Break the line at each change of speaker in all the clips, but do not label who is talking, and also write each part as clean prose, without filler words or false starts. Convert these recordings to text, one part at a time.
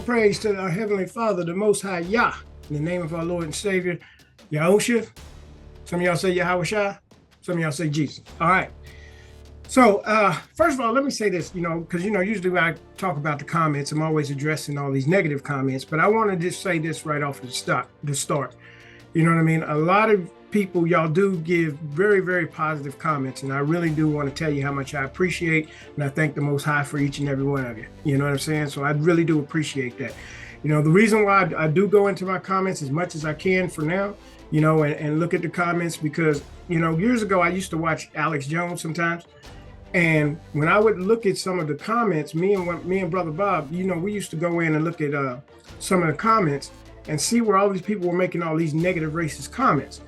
praise to our Heavenly Father, the Most High Yah, in the name of our Lord and Savior, Yahushua. Some of y'all say Yahushua, some of y'all say Jesus. All right. So, first of all, let me say this, because, usually when I talk about the comments, I'm always addressing all these negative comments, but I want to just say this right off the start. You know what I mean? A lot of people, y'all do give very, very positive comments, and I really do want to tell you how much I appreciate, and I thank the Most High for each and every one of you. You know what I'm saying? So I really do appreciate that. The reason why I do go into my comments as much as I can for now, and look at the comments, because, years ago, I used to watch Alex Jones sometimes. And when I would look at some of the comments, me and Brother Bob, we used to go in and look at some of the comments and see where all these people were making all these negative racist comments.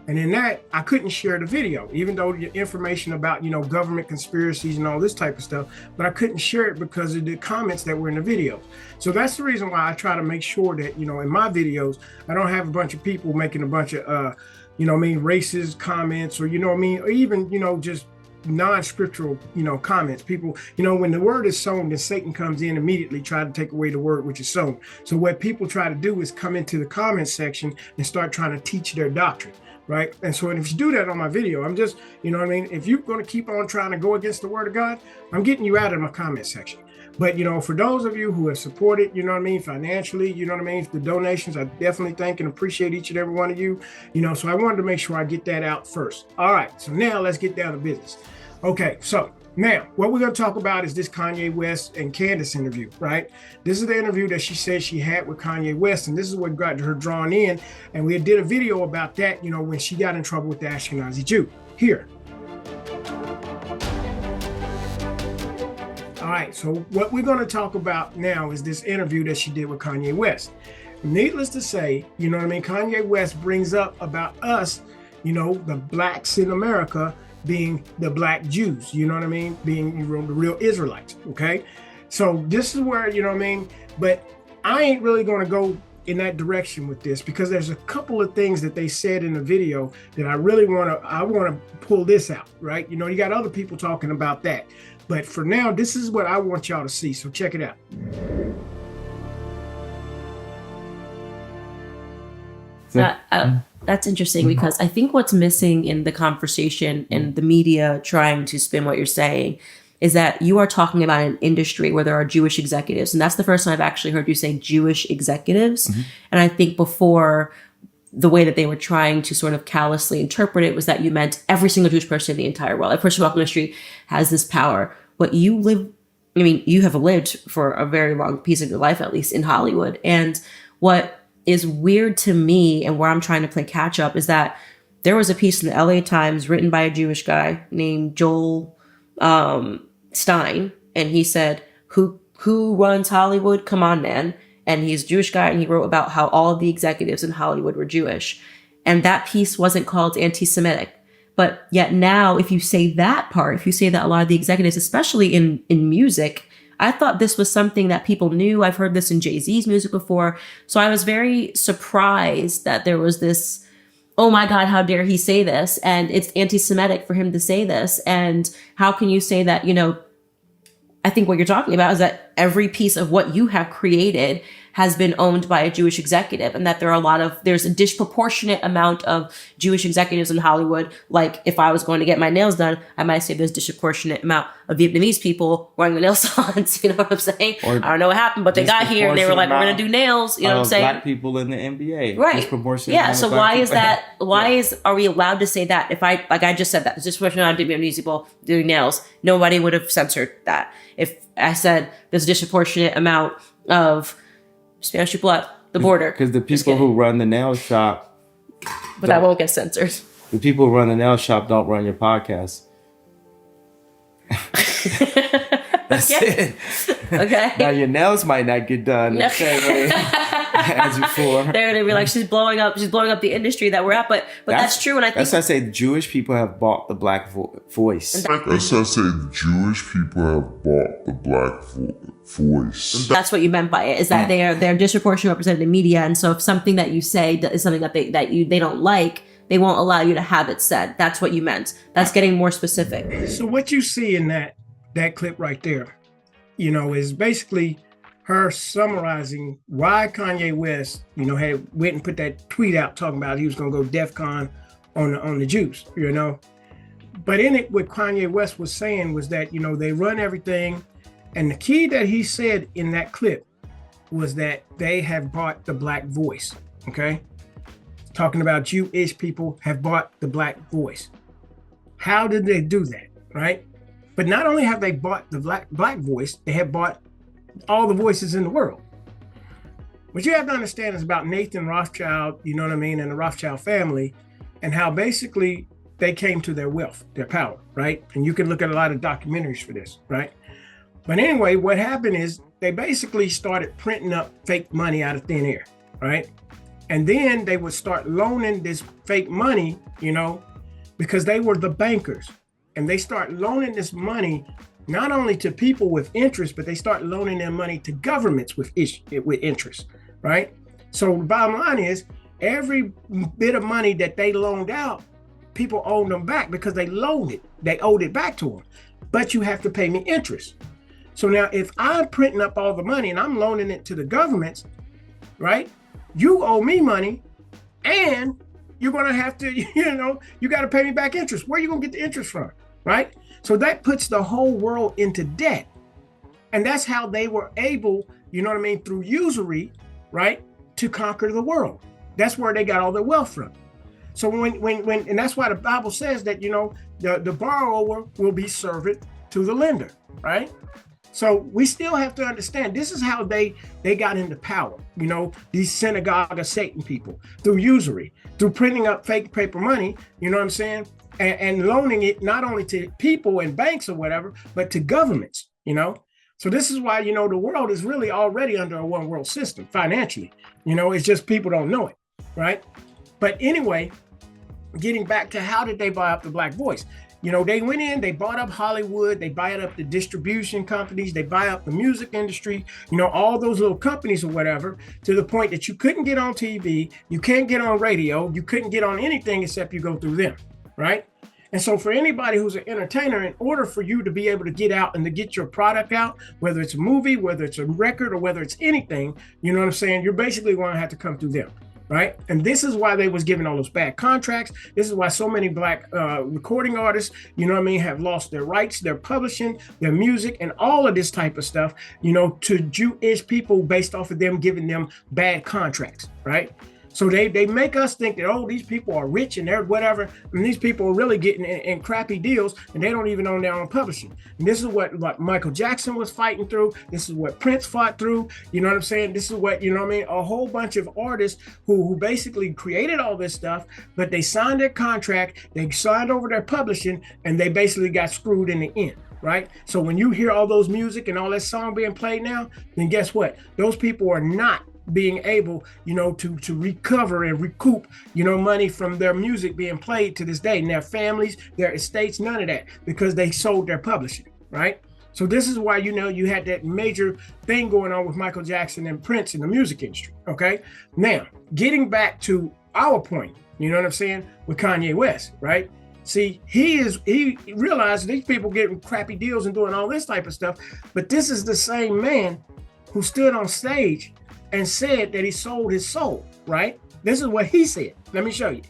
And in that, I couldn't share the video, even though the information about, government conspiracies and all this type of stuff, but I couldn't share it because of the comments that were in the video. So that's the reason why I try to make sure that, in my videos, I don't have a bunch of people making a bunch of, racist comments or, or even, just non-scriptural, comments. People, when the word is sown, then Satan comes in immediately, try to take away the word which is sown. So what people try to do is come into the comment section and start trying to teach their doctrine. Right. And so if you do that on my video, I'm just, if you're going to keep on trying to go against the word of God, I'm getting you out of my comment section. But, for those of you who have supported, financially, the donations, I definitely thank and appreciate each and every one of you, so I wanted to make sure I get that out first. All right. So now let's get down to business. Okay. So now what we're going to talk about is this Kanye West and Candace interview, right? This is the interview that she said she had with Kanye West, and this is what got her drawn in. And we did a video about that, when she got in trouble with the Ashkenazi Jew. Here. All right, so what we're going to talk about now is this interview that she did with Kanye West. Needless to say, Kanye West brings up about us, the blacks in America being the black Jews, being the real Israelites, okay? So this is where, but I ain't really going to go in that direction with this, because there's a couple of things that they said in the video that I really want to pull this out, right? You got other people talking about that. But for now, this is what I want y'all to see. So check it out.
That's interesting, because I think what's missing in the conversation and the media trying to spin what you're saying is that you are talking about an industry where there are Jewish executives. And that's the first time I've actually heard you say Jewish executives. Mm-hmm. And I think before, the way that they were trying to sort of callously interpret it was that you meant every single Jewish person in the entire world. Every person walking the street has this power. But you have lived for a very long piece of your life, at least in Hollywood. And what is weird to me, and where I'm trying to play catch up, is that there was a piece in the LA Times written by a Jewish guy named Joel Stein. And he said, who runs Hollywood? Come on, man. And he's a Jewish guy, and he wrote about how all of the executives in Hollywood were Jewish. And that piece wasn't called anti-Semitic. But yet now, if you say that part, if you say that a lot of the executives, especially in music, I thought this was something that people knew. I've heard this in Jay-Z's music before. So I was very surprised that there was this, oh my God, how dare he say this? And it's anti-Semitic for him to say this. And how can you say that, I think what you're talking about is that every piece of what you have created has been owned by a Jewish executive, and that there's a disproportionate amount of Jewish executives in Hollywood. Like if I was going to get my nails done, I might say there's a disproportionate amount of Vietnamese people wearing the nail salons. You know what I'm saying? Or I don't know what happened, but they got here and they were like, we're going to do nails. You know what I'm saying?
Black people in the NBA.
Right. Yeah. So why is that? Are we allowed to say that? If I just said that, there's disproportionate amount of Vietnamese people doing nails, nobody would have censored that. If I said there's a disproportionate amount of Spanish people at the border.
Because the people who run the nail shop.
But that won't get censored.
The people who run the nail shop don't run your podcast. That's it. Okay. Now your nails might not get done the same way as before.
They're gonna be like, she's blowing up the industry that we're at. But that's true, and I think
that's why I say Jewish people have bought the black voice.
That's why I say Jewish people have bought the black voice.
That's what you meant by it, is that they're disproportionately represented in media, and so if something that you say is something that they don't like, they won't allow you to have it said. That's what you meant. That's getting more specific.
So what you see in that clip right there, is basically her summarizing why Kanye West, had went and put that tweet out talking about he was going to go DEFCON on the Jews, But in it, what Kanye West was saying was that, they run everything. And the key that he said in that clip was that they have bought the black voice, okay? Talking about Jewish people have bought the black voice. How did they do that, right? But not only have they bought the black voice, they have bought all the voices in the world. What you have to understand is about Nathan Rothschild, and the Rothschild family, and how basically they came to their wealth, their power, right? And you can look at a lot of documentaries for this, right? But anyway, what happened is they basically started printing up fake money out of thin air, right? And then they would start loaning this fake money, because they were the bankers. And they start loaning this money not only to people with interest, but they start loaning their money to governments with interest, right? So the bottom line is every bit of money that they loaned out, people owned them back because they loaned it. They owed it back to them. But you have to pay me interest. So now if I'm printing up all the money and I'm loaning it to the governments, right? You owe me money and you're going to have to, you got to pay me back interest. Where are you going to get the interest from, right? So that puts the whole world into debt. And that's how they were able, through usury, right, to conquer the world. That's where they got all their wealth from. So when and that's why the Bible says that, the borrower will be servant to the lender, right? So we still have to understand this is how they got into power, these synagogue of Satan people, through usury, through printing up fake paper money, and loaning it not only to people and banks or whatever, but to governments, So this is why, the world is really already under a one world system financially, it's just people don't know it, right? But anyway, getting back to how did they buy up the black voice? They went in, they bought up Hollywood, they buy up the distribution companies, they buy up the music industry, all those little companies or whatever, to the point that you couldn't get on TV, you can't get on radio, you couldn't get on anything except you go through them, right? And so for anybody who's an entertainer, in order for you to be able to get out and to get your product out, whether it's a movie, whether it's a record, or whether it's anything, you're basically going to have to come through them. Right. And this is why they was given all those bad contracts. This is why so many black recording artists, have lost their rights, their publishing, their music, and all of this type of stuff, to Jewish people based off of them giving them bad contracts. Right. So they make us think that, these people are rich and they're whatever. And these people are really getting in crappy deals and they don't even own their own publishing. And this is what Michael Jackson was fighting through. This is what Prince fought through. This is what, a whole bunch of artists who basically created all this stuff, but they signed their contract, they signed over their publishing, and they basically got screwed in the end. Right. So when you hear all those music and all that song being played now, then guess what? Those people are not being able, to recover and recoup, money from their music being played to this day, and their families, their estates, none of that, because they sold their publishing, right? So this is why, you had that major thing going on with Michael Jackson and Prince in the music industry, okay? Now, getting back to our point, with Kanye West, right? See, he realized these people getting crappy deals and doing all this type of stuff, but this is the same man who stood on stage and said that he sold his soul, right? This is what he said. Let me show you.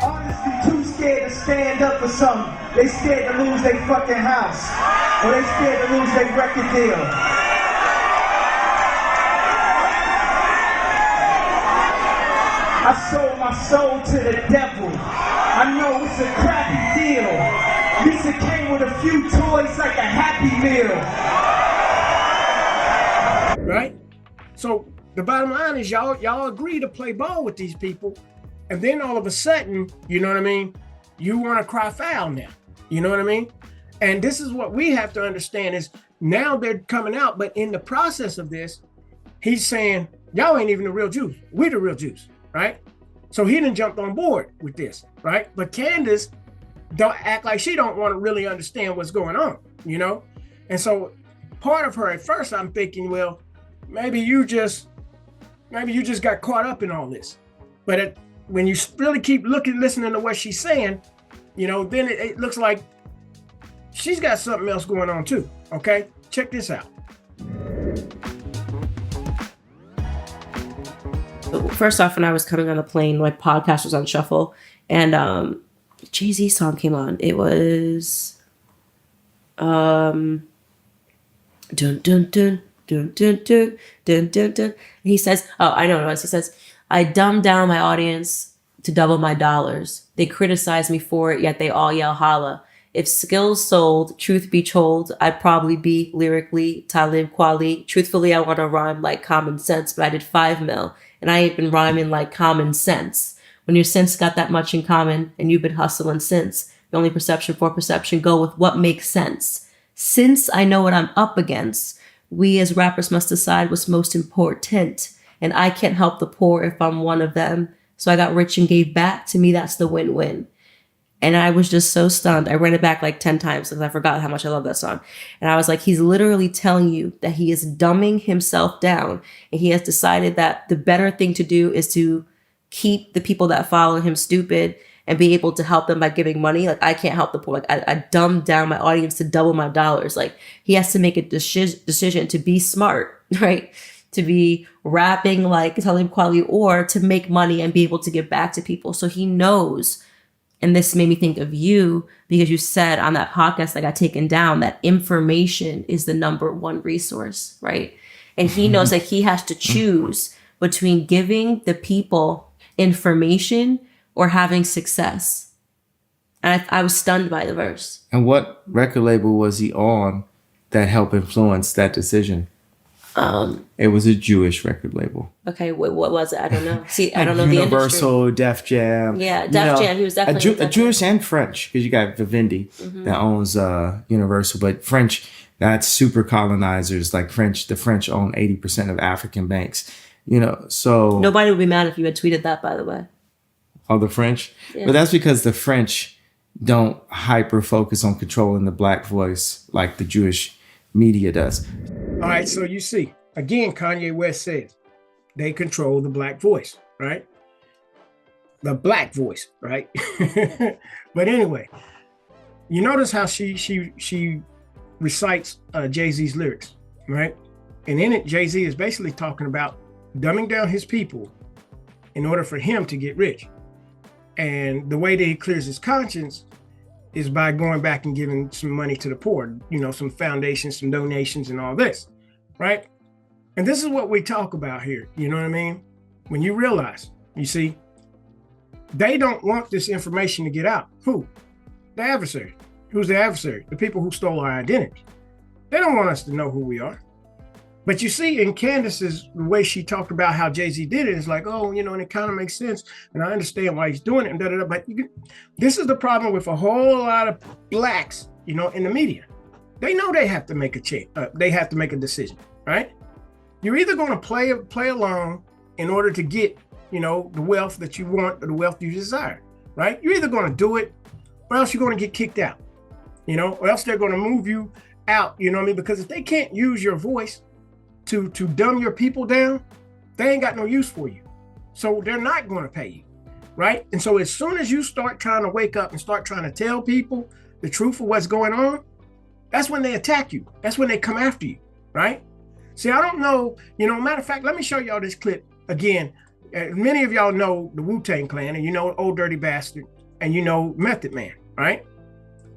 Artists be too scared to stand up for something. They scared to lose their fucking house. Or they scared to lose their record deal. I sold my soul to the devil. I know it's a crappy deal. Lisa came with a few toys like a Happy Meal.
Right? So the bottom line is y'all agree to play ball with these people. And then all of a sudden, you want to cry foul now. And this is what we have to understand is now they're coming out. But in the process of this, he's saying, y'all ain't even the real Jews. We're the real Jews. Right? So he done jumped on board with this. Right? But Candace don't act like she don't want to really understand what's going on, And so part of her at first, I'm thinking, well, maybe you just got caught up in all this. But when you really keep listening to what she's saying, then it looks like she's got something else going on too. Okay, check this out.
First off, when I was coming on the plane, my podcast was on shuffle, and Jay-Z song came on. It was dun dun dun dun dun dun dun dun dun. He says, oh, I know what it was. He says, I dumbed down my audience to double my dollars. They criticize me for it, yet they all yell holla. If skills sold, truth be told, I'd probably be lyrically Talib Kweli. Truthfully, I want to rhyme like common sense, but I did 5 mil, and I ain't been rhyming like common sense. When your sense got that much in common, and you've been hustling since, the only perception for perception go with what makes sense. Since I know what I'm up against, we as rappers must decide what's most important, and I can't help the poor if I'm one of them. So I got rich and gave back. To me, that's the win-win. And I was just so stunned. I ran it back like 10 times because I forgot how much I love that song. And I was like, he's literally telling you that he is dumbing himself down. And he has decided that the better thing to do is to keep the people that follow him stupid and be able to help them by giving money. Like, I can't help the poor. Like, I dumbed down my audience to double my dollars. Like, he has to make a decision to be smart, right? To be rapping like Talib Kweli, or to make money and be able to give back to people. So he knows. And this made me think of you because you said on that podcast that got taken down that information is the number one resource, right? And he knows that he has to choose between giving the people information or having success. And I was stunned by the verse.
And what record label was he on that helped influence that decision? It was a Jewish record label.
Okay, what was it? I don't know. See, I don't know the industry.
Universal, Def Jam.
Yeah, Def Jam. He was definitely
a Jewish and French, because you got Vivendi that owns Universal, but French, that's super colonizers. Like the French own 80% of African banks. So
nobody would be mad if you had tweeted that, by the way.
Oh, the French, but that's because the French don't hyper focus on controlling the black voice like the Jewish media does.
All right, so you see, again, Kanye West says they control the black voice, right? The black voice, right? But anyway, you notice how she recites Jay-Z's lyrics, right? And in it, Jay-Z is basically talking about dumbing down his people in order for him to get rich. And the way that he clears his conscience is by going back and giving some money to the poor, some foundations, some donations and all this, right? And this is what we talk about here. You know what I mean? When you realize, you see, they don't want this information to get out. Who? The adversary. Who's the adversary? The people who stole our identity. They don't want us to know who we are. But you see, in Candace's, the way she talked about how Jay-Z did it, it's like, oh, and it kind of makes sense. And I understand why he's doing it. And da-da-da. But this is the problem with a whole lot of blacks, in the media. They know they have to make a change. They have to make a decision, right? You're either going to play along in order to get, the wealth that you want or the wealth you desire, right? You're either going to do it or else you're going to get kicked out, or else they're going to move you out, Because if they can't use your voice to dumb your people down, they ain't got no use for you. So they're not going to pay you, right? And so as soon as you start trying to wake up and start trying to tell people the truth of what's going on, that's when they attack you. That's when they come after you, right? See, I don't know, matter of fact, let me show y'all this clip again. Many of y'all know the Wu-Tang Clan, and Old Dirty Bastard, and Method Man, right?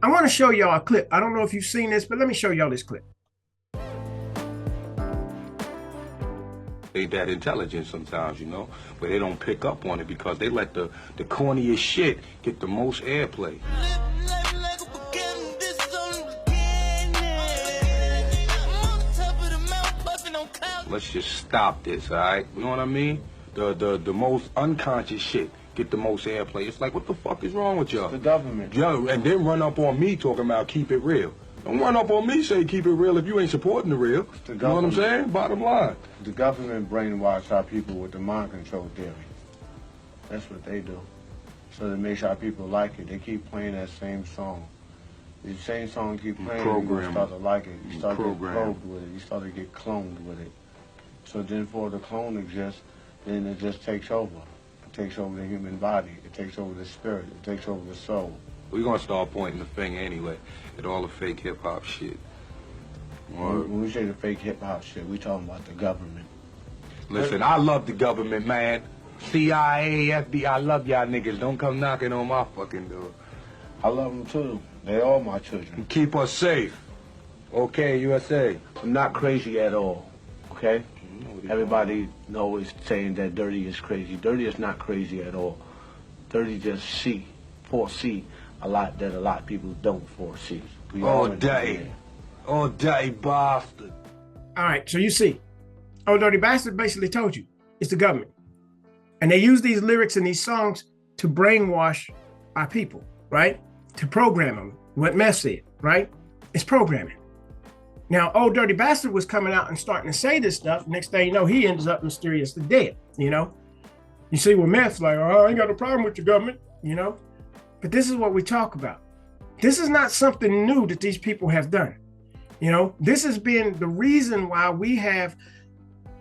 I want to show y'all a clip. I don't know if you've seen this, but let me show y'all this clip.
They that intelligent sometimes, but they don't pick up on it because they let the corniest shit get the most airplay. Let's just stop this, all right? You know what I mean? The most unconscious shit get the most airplay. It's like, what the fuck is wrong with y'all?
The government.
Yo, and then run up on me talking about keep it real. Don't run up on me say keep it real if you ain't supporting the real. You know what I'm saying? Bottom line.
The government brainwash our people with the mind control theory. That's what they do. So it makes our people like it. They keep playing that same song. The same song keep playing, you start to like it. You start to get probed with it. You start to get cloned with it. So then for the clone exists, then it just takes over. It takes over the human body. It takes over the spirit. It takes over the soul.
We're gonna start pointing the finger anyway at all the fake hip-hop shit.
When we say the fake hip-hop shit, we talking about the government.
Listen, I love the government, man. CIA, FBI, I love y'all niggas. Don't come knocking on my fucking door.
I love them too. They all my children.
Keep us safe. Okay, USA.
I'm not crazy at all, okay? Everybody always saying that Dirty is crazy. Dirty is not crazy at all. Dirty just foresee a lot that a lot of people don't foresee.
All day, bastard.
All right, so you see, Old Dirty Bastard basically told you it's the government. And they use these lyrics in these songs to brainwash our people, right? To program them. What Meth said, right? It's programming. Now, Old Dirty Bastard was coming out and starting to say this stuff. Next thing you know, he ends up mysteriously dead, you know? You see, with Meth's like, oh, I ain't got a problem with your government, you know? But this is what we talk about. This is not something new that these people have done. You know, this has been the reason why we have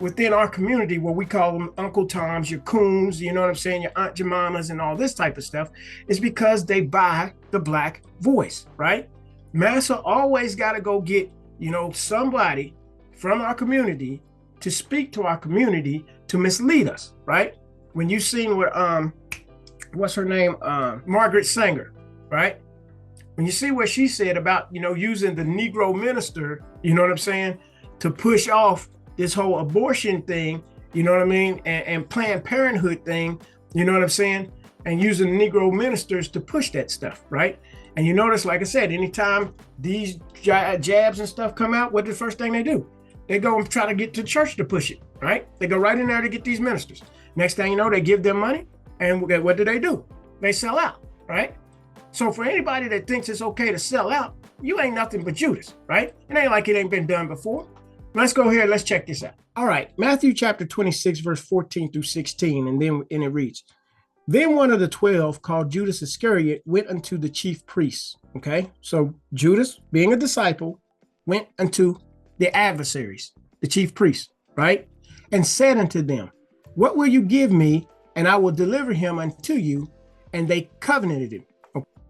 within our community what we call them Uncle Toms, your coons, you know what I'm saying, your Aunt Jemimas and all this type of stuff, is because they buy the black voice, right? Massa always got to go get, you know, somebody from our community to speak to our community to mislead us, right? When you seen what, what's her name? Margaret Sanger, right? When you see what she said about, you know, using the Negro minister, you know what I'm saying, to push off this whole abortion thing, you know what I mean, and Planned Parenthood thing, you know what I'm saying, and using Negro ministers to push that stuff, right? And you notice, like I said, anytime these jabs and stuff come out, what the first thing they do? They go and try to get to church to push it, right? They go right in there to get these ministers. Next thing you know, they give them money, and what do? They sell out, right? So for anybody that thinks it's okay to sell out, you ain't nothing but Judas, right? It ain't like it ain't been done before. Let's go here, let's check this out. All right, Matthew chapter 26, verse 14 through 16, and it reads, Then one of the 12, called Judas Iscariot, went unto the chief priests. Okay, so Judas, being a disciple, went unto the adversaries, the chief priests, right? And said unto them, What will you give me, and I will deliver him unto you? And they covenanted him,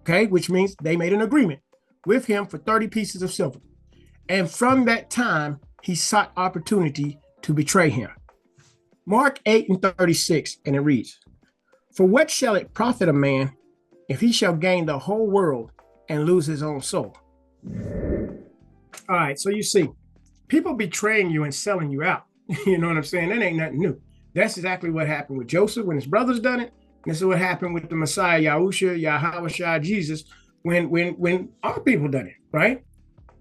okay, which means they made an agreement with him for 30 pieces of silver. And from that time, he sought opportunity to betray him. Mark 8 and 36, and it reads, For what shall it profit a man if he shall gain the whole world and lose his own soul? All right, so you see, people betraying you and selling you out. You know what I'm saying? That ain't nothing new. That's exactly what happened with Joseph when his brothers done it. This is what happened with the Messiah, Yahusha, Jesus, when our people done it, right?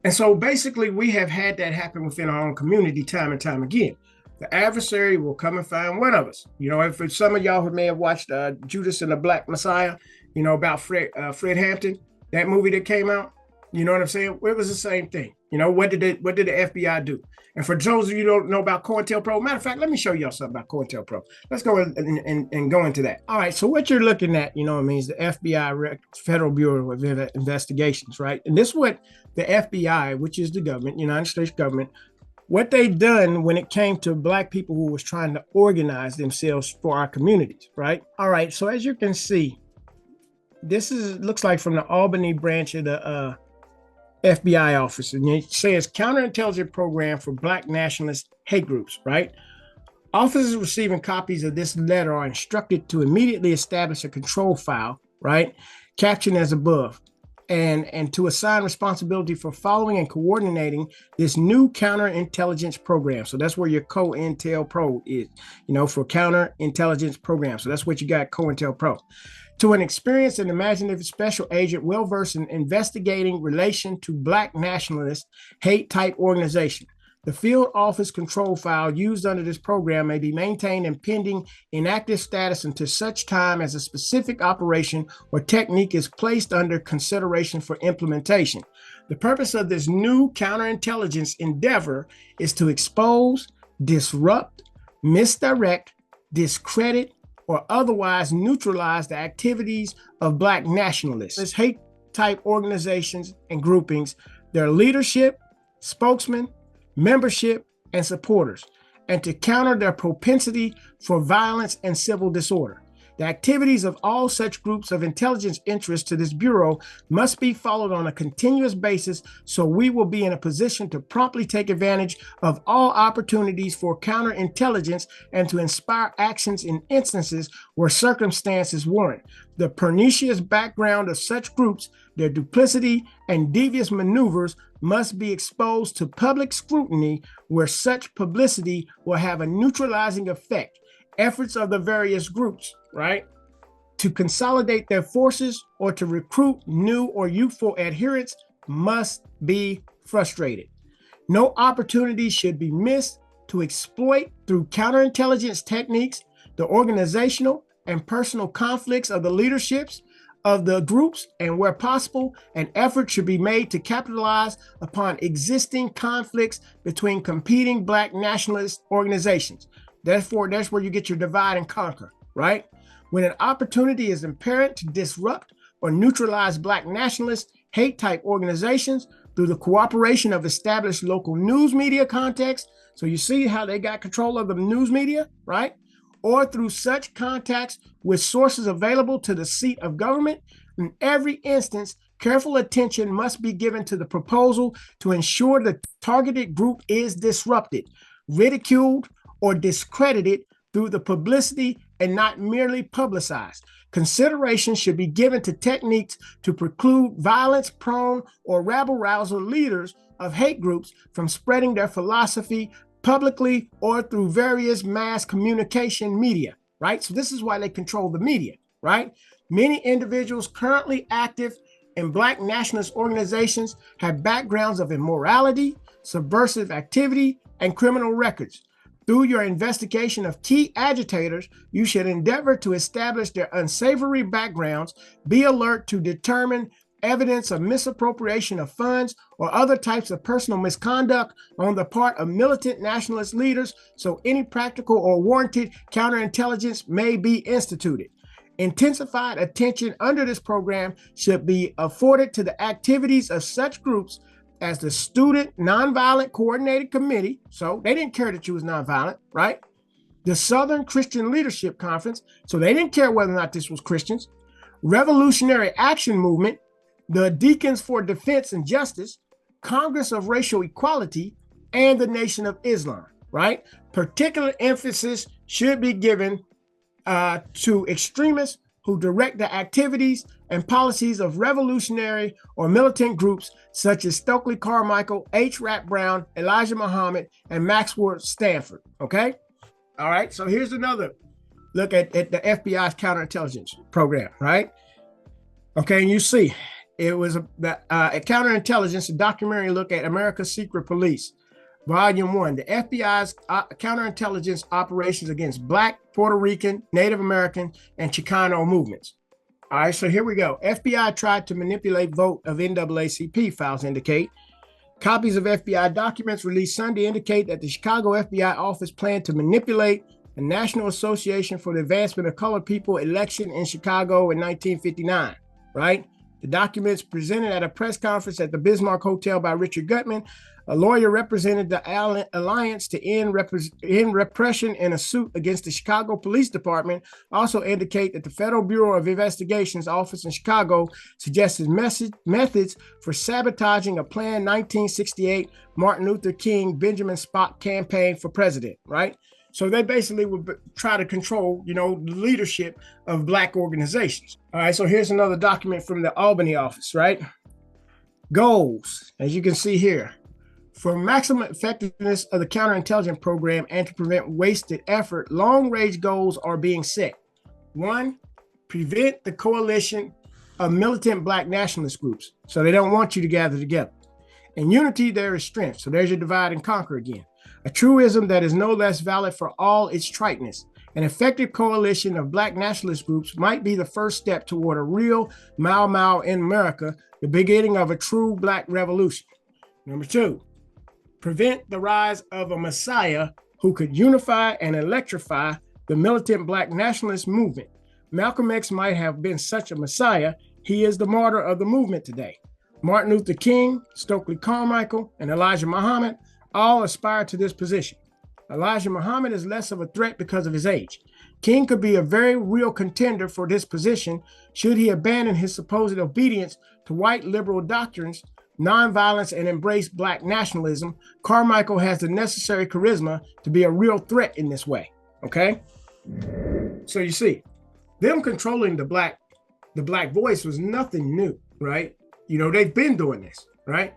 And so basically we have had that happen within our own community time and time again. The adversary will come and find one of us. You know, if some of y'all who may have watched Judas and the Black Messiah, you know, about Fred Hampton, that movie that came out, you know what I'm saying? It was the same thing. You know, what did the FBI do? And for those of you who don't know about COINTELPRO, matter of fact, let me show y'all something about COINTELPRO. Let's go and go into that. All right, so what you're looking at, you know what I mean, is the FBI, Federal Bureau of Investigations, right? And this is what the FBI, which is the government, United States government, what they done when it came to Black people who was trying to organize themselves for our communities, right? All right, so as you can see, this looks like from the Albany branch of the FBI office, and it says counterintelligence program for Black nationalist hate groups, right? Officers receiving copies of this letter are instructed to immediately establish a control file, right? Captioned as above, and to assign responsibility for following and coordinating this new counterintelligence program. So that's where your COINTELPRO is, you know, for counterintelligence program. So that's what you got, COINTELPRO. To an experienced and imaginative special agent well-versed in investigating relation to Black nationalist hate-type organization. The field office control file used under this program may be maintained in pending inactive status until such time as a specific operation or technique is placed under consideration for implementation. The purpose of this new counterintelligence endeavor is to expose, disrupt, misdirect, discredit, or otherwise neutralize the activities of Black nationalists, this hate-type organizations and groupings, their leadership, spokesmen, membership, and supporters, and to counter their propensity for violence and civil disorder. The activities of all such groups of intelligence interest to this Bureau must be followed on a continuous basis, so we will be in a position to promptly take advantage of all opportunities for counterintelligence and to inspire actions in instances where circumstances warrant. The pernicious background of such groups, their duplicity and devious maneuvers must be exposed to public scrutiny, where such publicity will have a neutralizing effect. Efforts of the various groups, right, to consolidate their forces or to recruit new or youthful adherents must be frustrated. No opportunity should be missed to exploit through counterintelligence techniques the organizational and personal conflicts of the leaderships of the groups, and where possible, an effort should be made to capitalize upon existing conflicts between competing Black nationalist organizations. Therefore, that's where you get your divide and conquer, right? When an opportunity is apparent to disrupt or neutralize Black nationalist hate type organizations through the cooperation of established local news media contexts. So you see how they got control of the news media, right? Or through such contacts with sources available to the seat of government. In every instance, careful attention must be given to the proposal to ensure the targeted group is disrupted, ridiculed, or discredited through the publicity and not merely publicized. Consideration should be given to techniques to preclude violence-prone or rabble-rouser leaders of hate groups from spreading their philosophy publicly or through various mass communication media, right? So this is why they control the media, right? Many individuals currently active in Black nationalist organizations have backgrounds of immorality, subversive activity, and criminal records. Through your investigation of key agitators, you should endeavor to establish their unsavory backgrounds, be alert to determine evidence of misappropriation of funds or other types of personal misconduct on the part of militant nationalist leaders, so any practical or warranted counterintelligence may be instituted. Intensified attention under this program should be afforded to the activities of such groups as the Student Nonviolent Coordinated Committee, so they didn't care that you was nonviolent, right? The Southern Christian Leadership Conference, so they didn't care whether or not this was Christians. Revolutionary Action Movement, the Deacons for Defense and Justice, Congress of Racial Equality, and the Nation of Islam, right? Particular emphasis should be given to extremists who direct the activities and policies of revolutionary or militant groups such as Stokely Carmichael, H. Rap Brown, Elijah Muhammad, and Maxwell Stanford, okay? All right, so here's another look at the FBI's counterintelligence program, right? Okay, and you see, it was a counterintelligence, a documentary look at America's Secret Police, Volume 1, the FBI's counterintelligence operations against Black, Puerto Rican, Native American, and Chicano movements. All right, so here we go. FBI tried to manipulate vote of NAACP, files indicate. Copies of FBI documents released Sunday indicate that the Chicago FBI office planned to manipulate the National Association for the Advancement of Colored People election in Chicago in 1959, right? The documents presented at a press conference at the Bismarck Hotel by Richard Gutman, a lawyer represented the Alliance to End Repression in a suit against the Chicago Police Department, also indicate that the Federal Bureau of Investigation's office in Chicago suggested methods for sabotaging a planned 1968 Martin Luther King Benjamin Spock campaign for president, right? So they basically would try to control, the leadership of Black organizations. All right, so here's another document from the Albany office, right? Goals, as you can see here. For maximum effectiveness of the counterintelligence program and to prevent wasted effort, long-range goals are being set. 1, prevent the coalition of militant Black nationalist groups. So they don't want you to gather together. In unity, there is strength. So there's your divide and conquer again. A truism that is no less valid for all its triteness. An effective coalition of Black nationalist groups might be the first step toward a real Mau Mau in America, the beginning of a true Black revolution. Number 2, prevent the rise of a messiah who could unify and electrify the militant Black nationalist movement. Malcolm X might have been such a messiah. He is the martyr of the movement today. Martin Luther King, Stokely Carmichael, and Elijah Muhammad all aspire to this position. Elijah Muhammad is less of a threat because of his age. King could be a very real contender for this position should he abandon his supposed obedience to white liberal doctrines, nonviolence, and embrace Black nationalism. Carmichael has the necessary charisma to be a real threat in this way. Okay? So you see, them controlling the black voice was nothing new, right? You know, they've been doing this, right?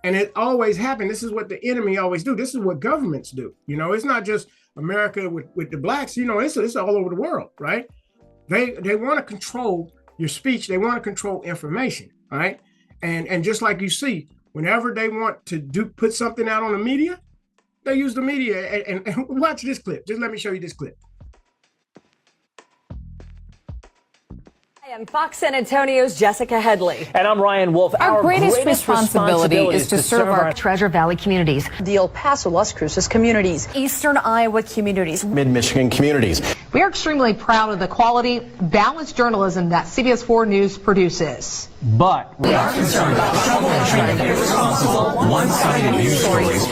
And it always happened. This is what the enemy always do. This is what governments do. You know, it's not just America with the blacks, you know, it's all over the world, right? They want to control your speech. They want to control information, right? And just like you see, whenever they want to put something out on the media, they use the media. And watch this clip. Just let me show you this clip.
Hi, I'm Fox San Antonio's Jessica Headley.
And I'm Ryan Wolf.
Our greatest responsibility is to serve our
Treasure Valley communities,
the El Paso, Las Cruces communities, Eastern Iowa communities,
Mid-Michigan communities.
We are extremely proud of the quality, balanced journalism that CBS 4 News produces.
But
we are concerned about trouble and irresponsible, one-sided news stories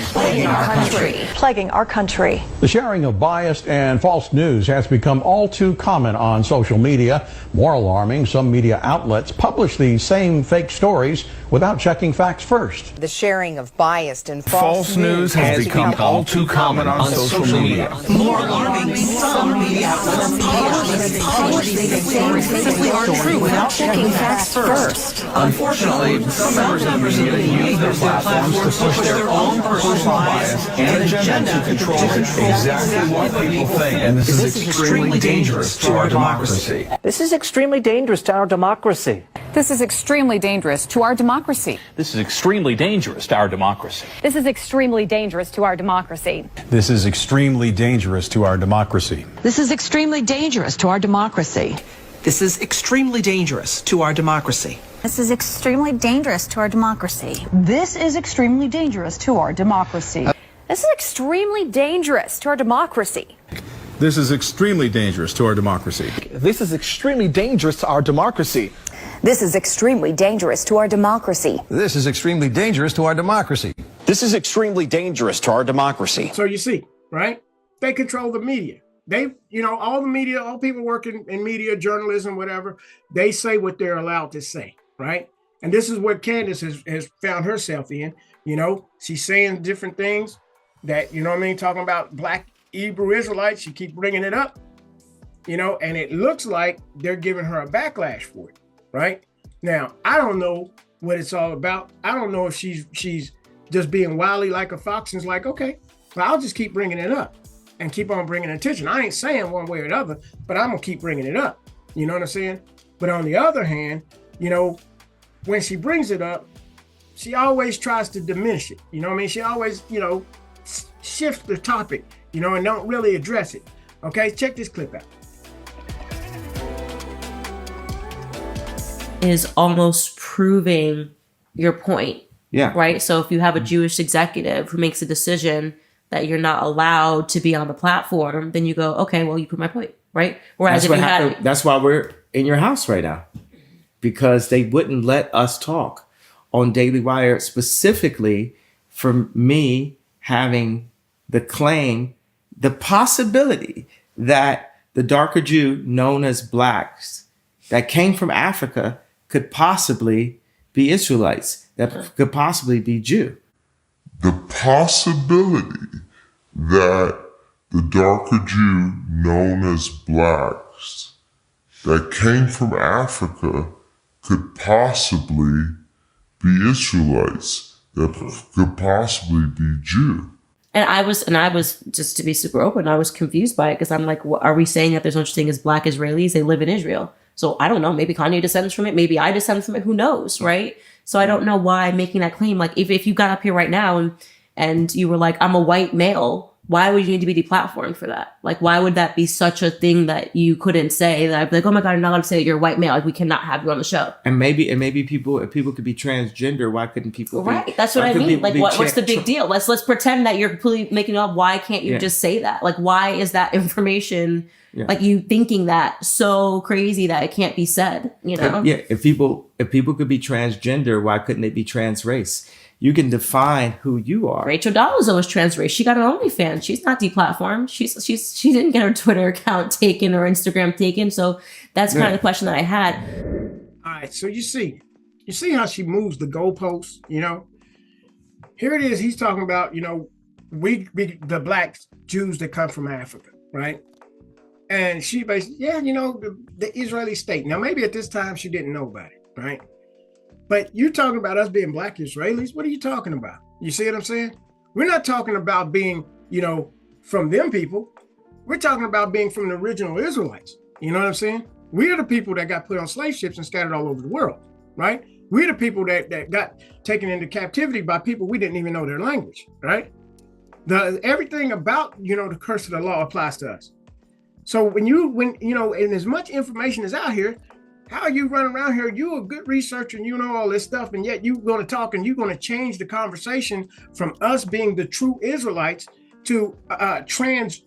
plaguing our country.
The sharing of biased and false news has become all too common on social media. More alarming, some media outlets publish these same fake stories without checking facts first.
The sharing of biased and false news
has become all too common on social media.
More alarming, some media outlets publish these stories simply aren't true without checking facts first.
Unfortunately, some members of the media use their platforms to push their own personal bias and agenda to control exactly what people think. And this is extremely dangerous to our democracy.
this is extremely dangerous to our democracy.
This is extremely dangerous to our democracy.
This is extremely dangerous to our democracy.
This is extremely dangerous to our democracy.
This is extremely dangerous to our democracy.
This is extremely dangerous to our democracy.
This is extremely dangerous to our democracy.
This is extremely dangerous to our democracy. This is extremely dangerous to our democracy.
This is extremely dangerous to our democracy.
This is extremely dangerous to our democracy.
This is extremely dangerous to our democracy.
This is extremely dangerous to our democracy.
This is extremely dangerous to our democracy.
This is extremely dangerous to our democracy.
So you see, right? They control the media. They, you know, all the media, all people working in media, journalism, whatever, they say what they're allowed to say, right? And this is what Candace has found herself in. You know, she's saying different things that, you know what I mean, talking about Black Hebrew Israelites. She keeps bringing it up, you know, and it looks like they're giving her a backlash for it, right? Now, I don't know what it's all about. I don't know if she's just being wily like a fox and is like, okay, well, I'll just keep bringing it up and keep on bringing attention. I ain't saying one way or the other, but I'm gonna keep bringing it up. You know what I'm saying? But on the other hand, you know, when she brings it up, she always tries to diminish it. You know what I mean? She always, you know, shifts the topic, you know, and don't really address it. Okay, check this clip out.
Is almost proving your point.
Yeah.
Right? So if you have a Jewish executive who makes a decision that you're not allowed to be on the platform, then you go, okay, well, you prove my point, right? Whereas
that's why we're in your house right now, because they wouldn't let us talk on Daily Wire, specifically for me having the claim, the possibility that the darker Jew known as blacks that came from Africa could possibly be Israelites, that could possibly be Jew.
The possibility that the darker Jew known as blacks that came from Africa could possibly be Israelites, that could possibly be Jew.
And I was just to be super open, I was confused by it because I'm like, are we saying that there's no such thing as Black Israelis? They live in Israel. So I don't know, maybe Kanye descends from it. Maybe I descend from it. Who knows, right? So I don't know why I'm making that claim. Like if you got up here right now and you were like, I'm a white male, why would you need to be deplatformed for that? Like, why would that be such a thing that you couldn't say? That I'd be like, oh my God, I'm not allowed to say that you're a white male. Like, we cannot have you on the show.
And maybe people, if people could be transgender, why couldn't people be?
Right, that's what I mean. Like, what's the big deal? Let's pretend that you're completely making it up. Why can't you just say that? Like, why is that information, like you thinking that so crazy that it can't be said? You know?
If people could be transgender, why couldn't they be trans race? You can define who you are.
Rachel Dolezal was transrace. She got her OnlyFans. She's not deplatformed. She didn't get her Twitter account taken or Instagram taken. So that's kind of the question that I had.
All right. So you see how she moves the goalposts, you know? Here it is. He's talking about, you know, we the black Jews that come from Africa, right? And she basically, yeah, you know, the Israeli state. Now, maybe at this time she didn't know about it, right? But you're talking about us being black Israelis. What are you talking about? You see what I'm saying? We're not talking about being, you know, from them people. We're talking about being from the original Israelites. You know what I'm saying? We're the people that got put on slave ships and scattered all over the world, right? We're the people that got taken into captivity by people we didn't even know their language, right? Everything about, you know, the curse of the law applies to us. So when you know, and as much information is out here, how are you running around here? You're a good researcher and you know all this stuff, and yet you're going to talk and you're going to change the conversation from us being the true Israelites to trans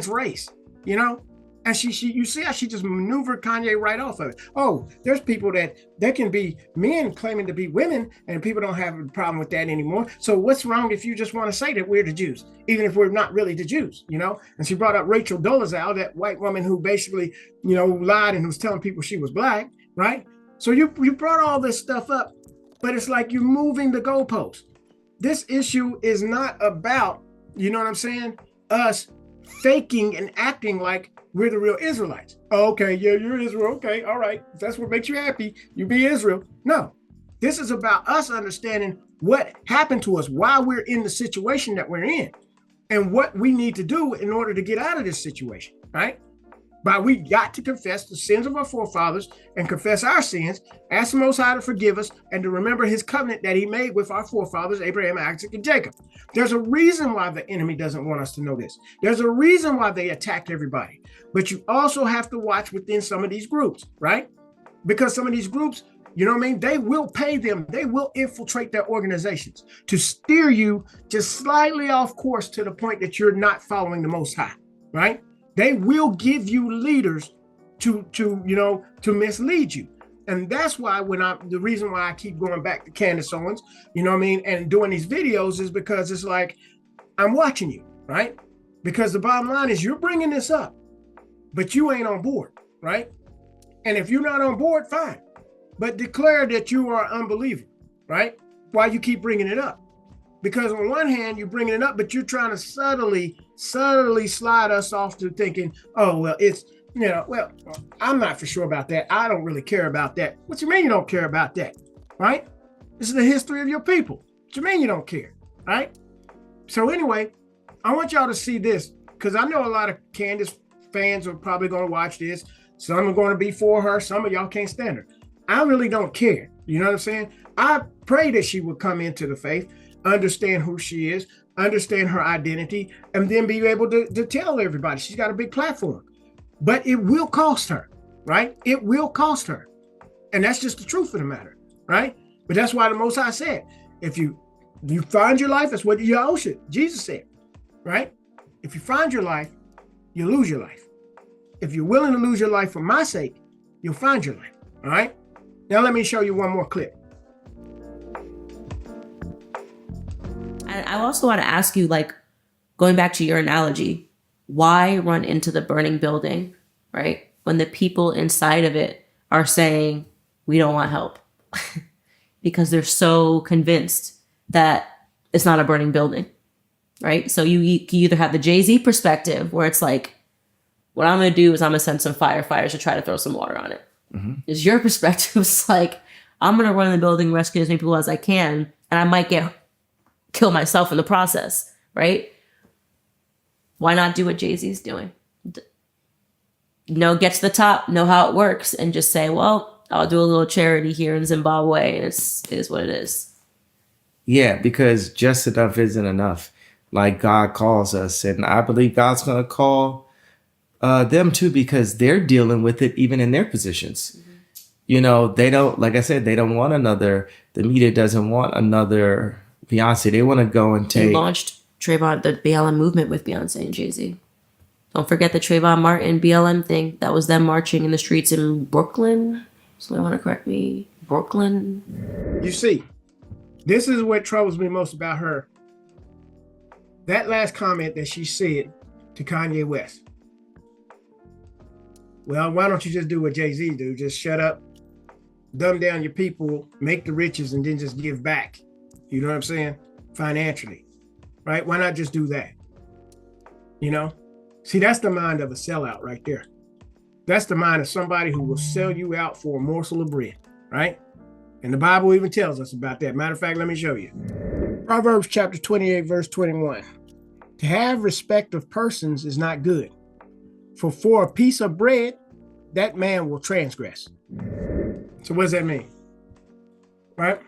race, you know? And you see how she just maneuvered Kanye right off of it. Oh, there's people that can be men claiming to be women, and people don't have a problem with that anymore. So what's wrong if you just want to say that we're the Jews, even if we're not really the Jews, you know? And she brought up Rachel Dolezal, that white woman who basically, you know, lied and was telling people she was black, right? So you brought all this stuff up, but it's like you're moving the goalposts. This issue is not about, you know what I'm saying, us faking and acting like we're the real Israelites. Oh, okay, yeah, you're Israel. Okay, all right. If that's what makes you happy, you be Israel. No, this is about us understanding what happened to us, why we're in the situation that we're in, and what we need to do in order to get out of this situation, right? But we got to confess the sins of our forefathers and confess our sins, ask the Most High to forgive us, and to remember his covenant that he made with our forefathers, Abraham, Isaac, and Jacob. There's a reason why the enemy doesn't want us to know this. There's a reason why they attack everybody. But you also have to watch within some of these groups, right? Because some of these groups, you know what I mean? They will pay them. They will infiltrate their organizations to steer you just slightly off course to the point that you're not following the Most High, right? They will give you leaders to mislead you. And that's why the reason why I keep going back to Candace Owens, you know what I mean, and doing these videos is because it's like, I'm watching you, right? Because the bottom line is you're bringing this up, but you ain't on board, right? And if you're not on board, fine. But declare that you are an unbeliever, right? Why you keep bringing it up? Because on one hand, you're bringing it up, but you're trying to subtly slide us off to thinking, oh, well, it's, you know, well, I'm not for sure about that. I don't really care about that. What you mean you don't care about that, right? This is the history of your people. What you mean you don't care, right? So anyway, I want y'all to see this, because I know a lot of Candace fans are probably going to watch this. Some are going to be for her. Some of y'all can't stand her. I really don't care. You know what I'm saying? I pray that she would come into the faith, understand who she is, understand her identity, and then be able to tell everybody. She's got a big platform. But it will cost her, right? It will cost her. And that's just the truth of the matter, right? But that's why the Most High said, if you find your life, that's what Yahushua, Jesus said, right? If you find your life, you lose your life. If you're willing to lose your life for my sake, you'll find your life, all right? Now let me show you one more clip.
And I also want to ask you, like, going back to your analogy, why run into the burning building, right? When the people inside of it are saying, we don't want help. Because they're so convinced that it's not a burning building, right? So you either have the Jay-Z perspective where it's like, what I'm going to do is I'm going to send some firefighters to try to throw some water on it. Mm-hmm. Is your perspective is like, I'm going to run the building, rescue as many people as I can, and I might kill myself in the process, right? Why not do what Jay-Z's doing? Get to the top, know how it works, and just say, well, I'll do a little charity here in Zimbabwe, and it is what it is.
Yeah, because just enough isn't enough. Like God calls us, and I believe God's going to call them too, because they're dealing with it even in their positions. Mm-hmm. You know, they don't, like I said, they don't want the media doesn't want another Beyonce. They want to go and take.
They launched Trayvon, the BLM movement with Beyonce and Jay-Z. Don't forget the Trayvon Martin BLM thing. That was them marching in the streets in Brooklyn. Somebody want to correct me? Brooklyn?
You see, This is what troubles me most about her. That last comment that she said to Kanye West. Well, why don't you just do what Jay-Z do? Just shut up, dumb down your people, make the riches, and then just give back. You know what I'm saying? Financially, right? Why not just do that? You know? See, that's the mind of a sellout right there. That's the mind of somebody who will sell you out for a morsel of bread, right? And the Bible even tells us about that. Matter of fact, let me show you. Proverbs chapter 28, verse 21. To have respect of persons is not good, for a piece of bread, that man will transgress. So what does that mean? Right?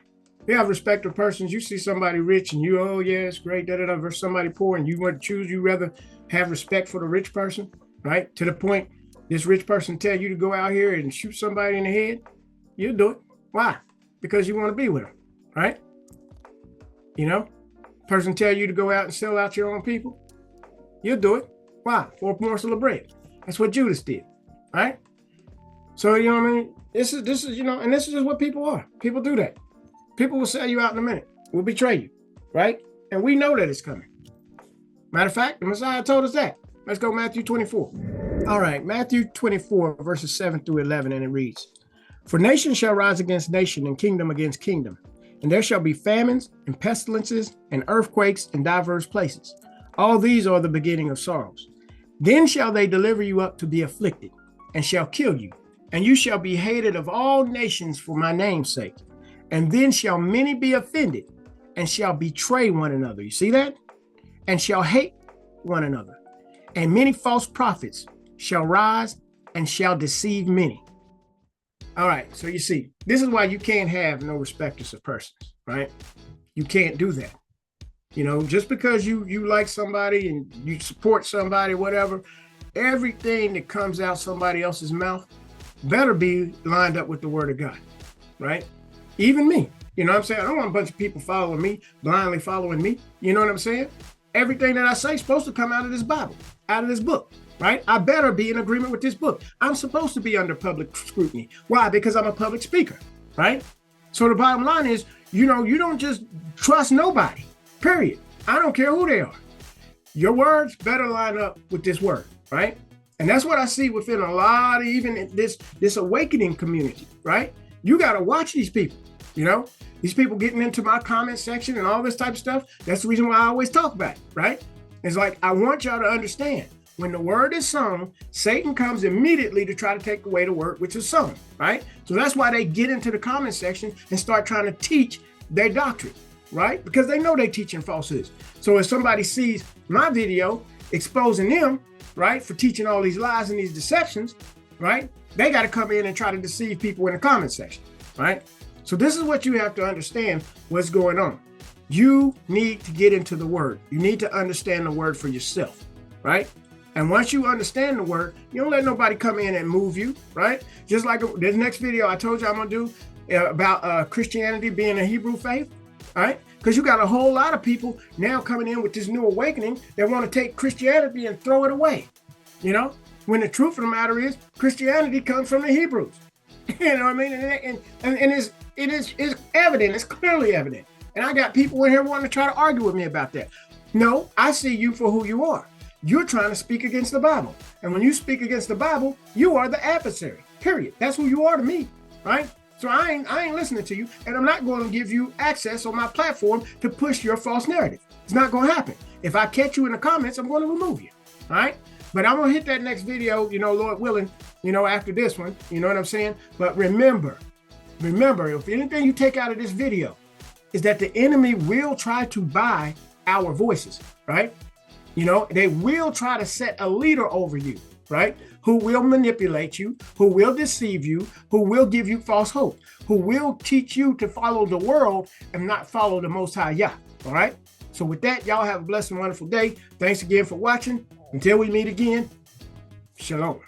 You have respect of persons. You see somebody rich and you, oh yeah, it's great, versus somebody poor, and you want to choose, you rather have respect for the rich person, right? To the point this rich person tell you to go out here and shoot somebody in the head, you'll do it. Why? Because you want to be with them, right? You know, person tell you to go out and sell out your own people, you'll do it. Why? For a morsel of bread. That's what Judas did, right? So, you know what I mean? This is, you know, and this is just what people are. People do that. People will sell you out in a minute, will betray you, right? And we know that it's coming. Matter of fact, the Messiah told us that. Let's go Matthew 24. All right, Matthew 24, verses 7 through 11, and it reads, For nation shall rise against nation, and kingdom against kingdom. And there shall be famines, and pestilences, and earthquakes in diverse places. All these are the beginning of sorrows. Then shall they deliver you up to be afflicted, and shall kill you. And you shall be hated of all nations for my name's sake. And then shall many be offended, and shall betray one another. You see that? And shall hate one another. And many false prophets shall rise and shall deceive many. All right, so you see, this is why you can't have no respecters of persons, right? You can't do that. You know, just because you like somebody and you support somebody, whatever, everything that comes out somebody else's mouth better be lined up with the word of God, right? Even me, you know what I'm saying? I don't want a bunch of people following me, blindly following me. You know what I'm saying? Everything that I say is supposed to come out of this Bible, out of this book, right? I better be in agreement with this book. I'm supposed to be under public scrutiny. Why? Because I'm a public speaker, right? So the bottom line is, you know, you don't just trust nobody, period. I don't care who they are. Your words better line up with this word, right? And that's what I see within a lot of even this awakening community, right? You got to watch these people, you know? These people getting into my comment section and all this type of stuff. That's the reason why I always talk about it, right? It's like, I want y'all to understand, when the word is sown, Satan comes immediately to try to take away the word which is sown, right? So that's why they get into the comment section and start trying to teach their doctrine, right? Because they know they're teaching falsehoods. So if somebody sees my video exposing them, right, for teaching all these lies and these deceptions, right, they got to come in and try to deceive people in the comment section, right? So this is what you have to understand what's going on. You need to get into the word. You need to understand the word for yourself, right? And once you understand the word, you don't let nobody come in and move you, right? Just like this next video I told you I'm going to do about Christianity being a Hebrew faith, right? Because you got a whole lot of people now coming in with this new awakening that want to take Christianity and throw it away, you know? When the truth of the matter is, Christianity comes from the Hebrews. You know what I mean? And it's evident, it's clearly evident. And I got people in here wanting to try to argue with me about that. No, I see you for who you are. You're trying to speak against the Bible. And when you speak against the Bible, you are the adversary, period. That's who you are to me, right? So I ain't listening to you, and I'm not going to give you access on my platform to push your false narrative. It's not going to happen. If I catch you in the comments, I'm going to remove you, all right? But I'm going to hit that next video, you know, Lord willing, you know, after this one, you know what I'm saying? But remember, if anything you take out of this video is that the enemy will try to buy our voices, right? You know, they will try to set a leader over you, right? Who will manipulate you, who will deceive you, who will give you false hope, who will teach you to follow the world and not follow the Most High Yah, all right? So with that, y'all have a blessed and wonderful day. Thanks again for watching. Until we meet again, shalom.